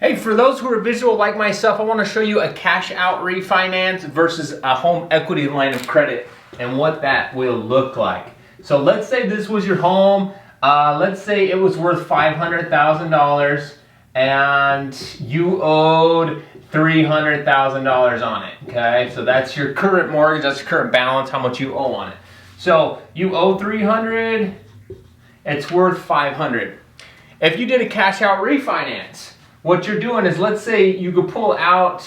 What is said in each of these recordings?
Hey, for those who are visual like myself, I want to show you a cash out refinance versus a home equity line of credit and what that will look like. So let's say this was your home. Let's say it was worth $500,000 and you owed $300,000 on it, okay? So that's your current mortgage, that's your current balance, how much you owe on it. So you owe $300, it's worth $500. If you did a cash out refinance, what you're doing is, let's say you could pull out,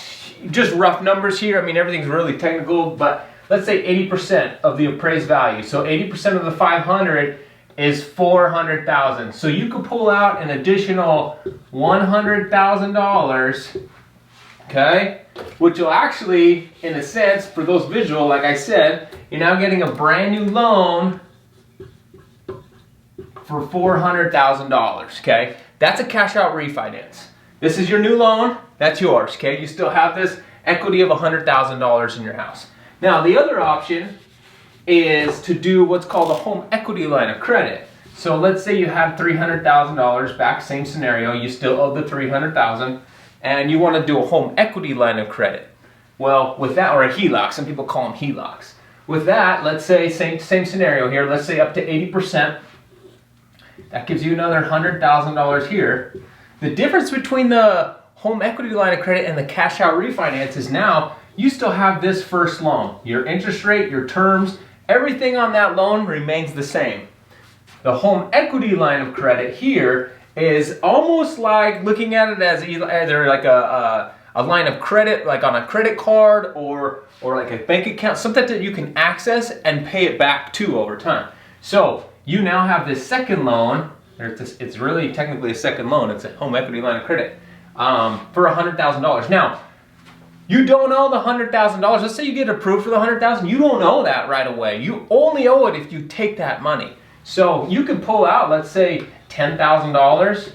just rough numbers here, I mean everything's really technical, but let's say 80% of the appraised value. So 80% of the 500 is $400,000. So you could pull out an additional $100,000, okay? Which will actually, in a sense, for those visual, like I said, you're now getting a brand new loan for $400,000, okay? That's a cash out refinance. This is your new loan, that's yours, okay? You still have this equity of $100,000 in your house. Now, the other option is to do what's called a home equity line of credit. So let's say you have $300,000 back, same scenario, you still owe the $300,000, and you want to do a home equity line of credit. Well, with that, or a HELOC, some people call them HELOCs. With that, let's say, same scenario here, let's say up to 80%. That gives you another $100,000 here. The difference between the home equity line of credit and the cash out refinance is now you still have this first loan. Your interest rate, your terms, everything on that loan remains the same. The home equity line of credit here is almost like looking at it as either like a line of credit, like on a credit card or like a bank account, something that you can access and pay it back to over time. So you now have this second loan. It's really technically a second loan. It's a home equity line of credit for $100,000. Now, you don't owe the $100,000. Let's say you get approved for the $100,000. You don't owe that right away. You only owe it if you take that money. So you could pull out, let's say, $10,000,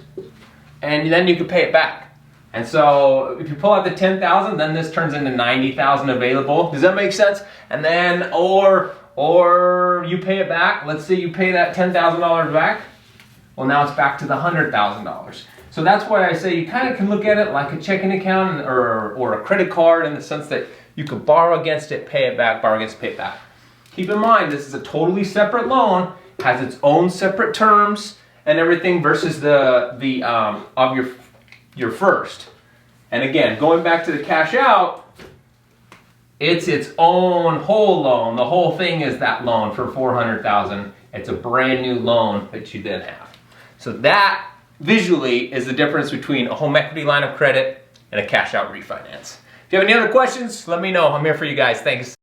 and then you could pay it back. And so if you pull out the $10,000, then this turns into $90,000 available. Does that make sense? And then, or you pay it back. Let's say you pay that $10,000 back. Well, now it's back to the $100,000. So that's why I say you kind of can look at it like a checking account or a credit card, in the sense that you could borrow against it, pay it back, borrow against it, pay it back. Keep in mind, this is a totally separate loan, has its own separate terms and everything versus of your first. And again, going back to the cash out, it's its own whole loan. The whole thing is that loan for $400,000. It's a brand new loan that you then have. So that visually is the difference between a home equity line of credit and a cash out refinance. If you have any other questions, let me know. I'm here for you guys. Thanks.